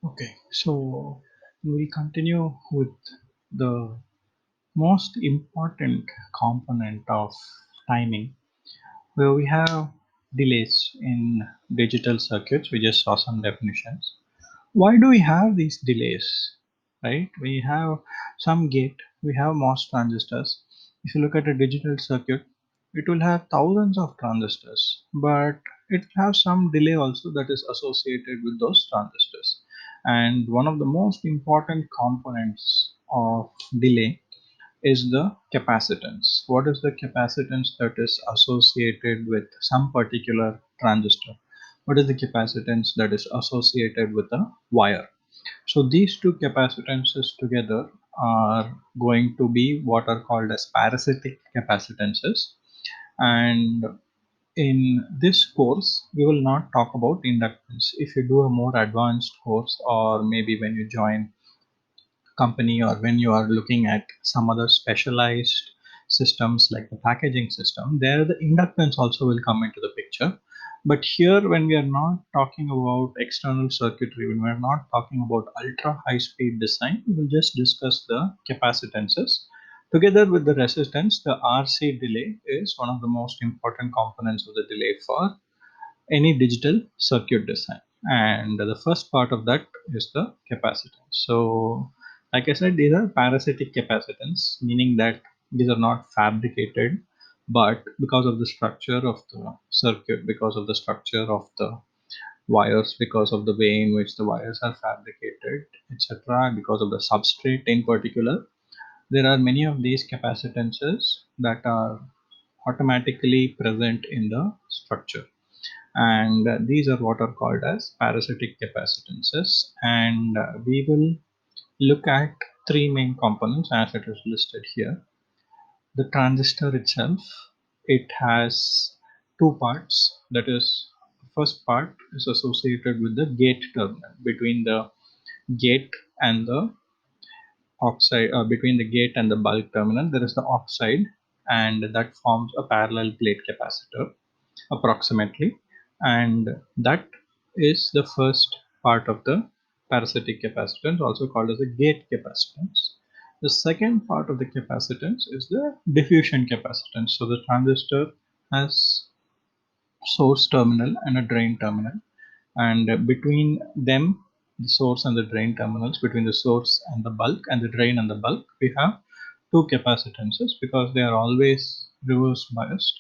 Okay, so we'll continue with the most important component of timing, where we have delays in digital circuits. We just saw some definitions. Why do we have these delays? Right? We have some gate, we have MOS transistors. If you look at a digital circuit, it will have thousands of transistors, but it will have some delay also that is associated with those transistors. And one of the most important components of delay is the capacitance. What is the capacitance that is associated with some particular transistor? What is the capacitance that is associated with a wire? So these two capacitances together are going to be what are called as parasitic capacitances. And in this course, we will not talk about inductance. If you do a more advanced course, or maybe when you join company, or when you are looking at some other specialized systems like the packaging system, there the inductance also will come into the picture. But here, when we are not talking about external circuitry, when we are not talking about ultra high speed design, we will just discuss the capacitances together with the resistance. The RC delay is one of the most important components of the delay for any digital circuit design. And the first part of that is the capacitance. So like I said, these are parasitic capacitance, meaning that these are not fabricated, but because of the structure of the circuit, because of the structure of the wires, because of the way in which the wires are fabricated, etc., because of the substrate in particular, there are many of these capacitances that are automatically present in the structure. And these are what are called as parasitic capacitances. And we will look at three main components as it is listed here. The transistor itself, it has two parts. That is, first part is associated with the gate terminal. Between the gate and the oxide, between the gate and the bulk terminal, there is the oxide, and that forms a parallel plate capacitor approximately. And that is the first part of the parasitic capacitance, also called as a gate capacitance. The second part of the capacitance is the diffusion capacitance. So the transistor has source terminal and a drain terminal, and between them, the source and the drain terminals, between the source and the bulk and the drain and the bulk, we have two capacitances. Because they are always reverse biased,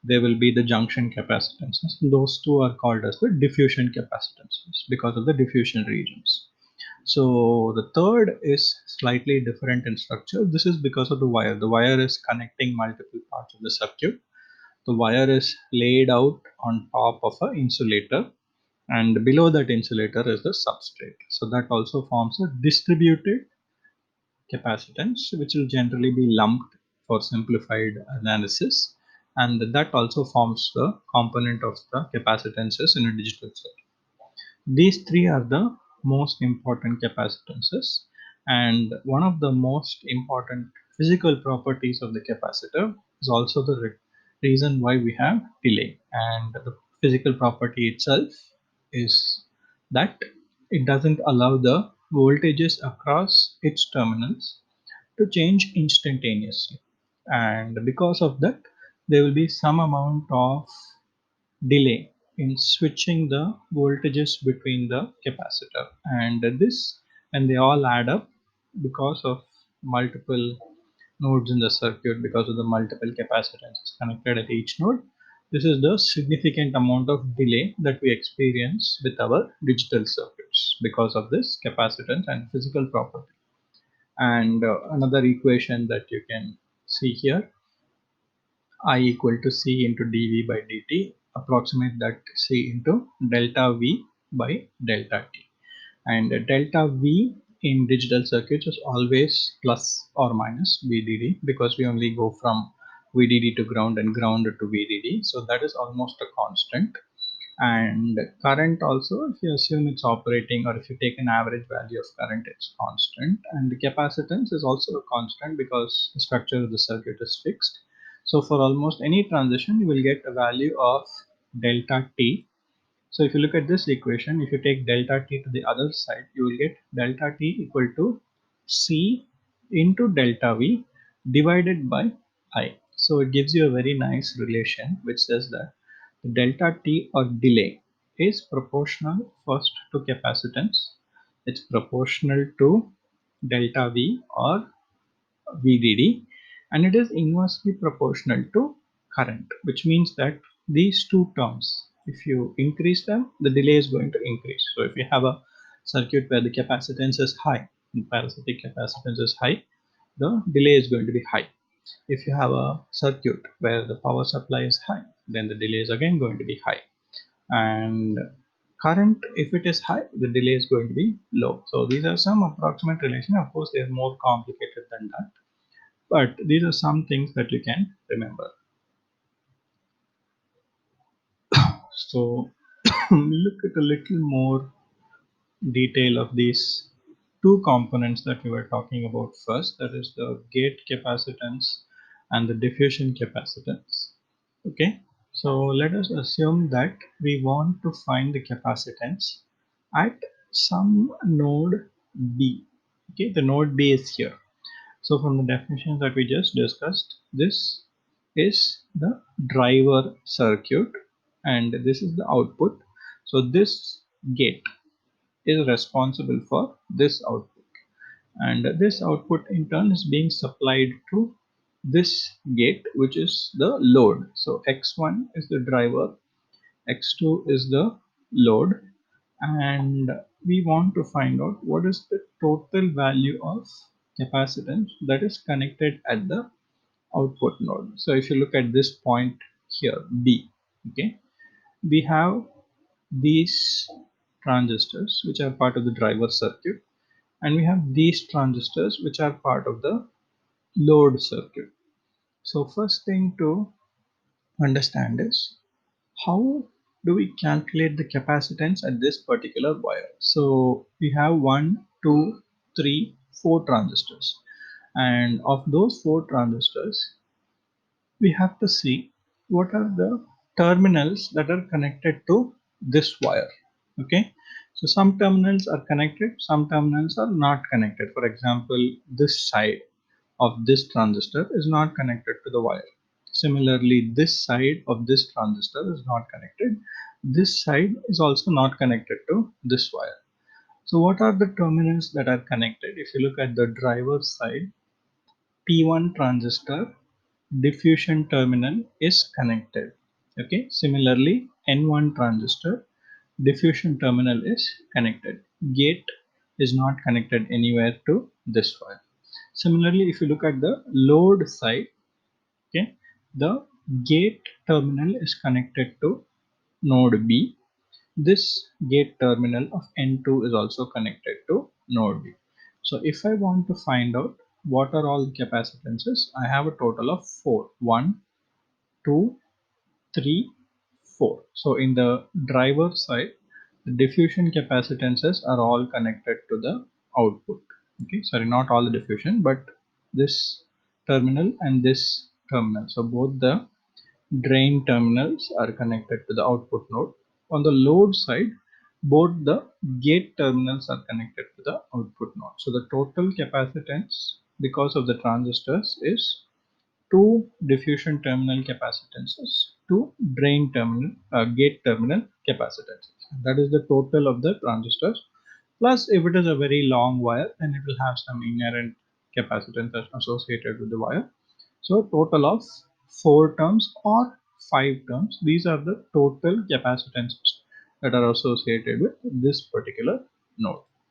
there will be the junction capacitances. Those two are called as the diffusion capacitances because of the diffusion regions. So the third is slightly different in structure. This is because of the wire. The wire is connecting multiple parts of the circuit. The wire is laid out on top of an insulator, and below that insulator is the substrate. So that also forms a distributed capacitance, which will generally be lumped for simplified analysis. And that also forms the component of the capacitances in a digital circuit. These three are the most important capacitances. And one of the most important physical properties of the capacitor is also the reason why we have delay. And the physical property itself is that it doesn't allow the voltages across its terminals to change instantaneously. And because of that, there will be some amount of delay in switching the voltages between the capacitor. And this, when they all add up, because of multiple nodes in the circuit, because of the multiple capacitances connected at each node, this is the significant amount of delay that we experience with our digital circuits because of this capacitance and physical property. And another equation that you can see here, I equal to C into dV by dt, approximate that C into delta V by delta T. And delta V in digital circuits is always plus or minus VDD, because we only go from VDD to ground and ground to VDD. So that is almost a constant. And current also, if you assume it's operating, or if you take an average value of current, it's constant. And the capacitance is also a constant because the structure of the circuit is fixed. So for almost any transition, you will get a value of delta t, So if you look at this equation, if you take delta t to the other side, you will get delta t equal to C into delta V divided by I. So it gives you a very nice relation which says that the delta t or delay is proportional first to capacitance. It's proportional to delta V or VDD, and it is inversely proportional to current, which means that these two terms, if you increase them, the delay is going to increase. So if you have a circuit where the capacitance is high, and parasitic capacitance is high, the delay is going to be high. If you have a circuit where the power supply is high, then the delay is again going to be high. And current, if it is high, the delay is going to be low. So these are some approximate relation. Of course, they are more complicated than that, but these are some things that you can remember. So look at a little more detail of these two components that we were talking about first, that is the gate capacitance and the diffusion capacitance. Okay, so let us assume that we want to find the capacitance at some node B. Okay, the node B is here. So from the definition that we just discussed, this is the driver circuit and this is the output. So this gate is responsible for this output, and this output in turn is being supplied to this gate, which is the load. So x1 is the driver, x2 is the load, and we want to find out what is the total value of capacitance that is connected at the output node. So if you look at this point here, B, okay, we have these transistors which are part of the driver circuit, and we have these transistors which are part of the load circuit. So first thing to understand is how do we calculate the capacitance at this particular wire. So we have 1, 2, 3, 4 transistors, and of those 4 transistors we have to see what are the terminals that are connected to this wire. Okay, so some terminals are connected, some terminals are not connected. For example, this side of this transistor is not connected to the wire. Similarly, this side of this transistor is not connected, this side is also not connected to this wire. So what are the terminals that are connected? If you look at the driver side, P1 transistor diffusion terminal is connected. Okay, similarly N1 transistor diffusion terminal is connected. Gate is not connected anywhere to this wire. Similarly, if you look at the load side, okay, the gate terminal is connected to node B. This gate terminal of N2 is also connected to node B. So if I want to find out what are all the capacitances, I have a total of 4. 1, 2, 3, 4. So in the driver side, the diffusion capacitances are all connected to the output. Okay, sorry, not all the diffusion, but this terminal and this terminal. So both the drain terminals are connected to the output node. On the load side, both the gate terminals are connected to the output node. So the total capacitance because of the transistors is two diffusion terminal capacitances, two drain terminal gate terminal capacitances. That is the total of the transistors. Plus, if it is a very long wire, then it will have some inherent capacitance associated with the wire. So total of 4 terms or 5 terms. These are the total capacitances that are associated with this particular node.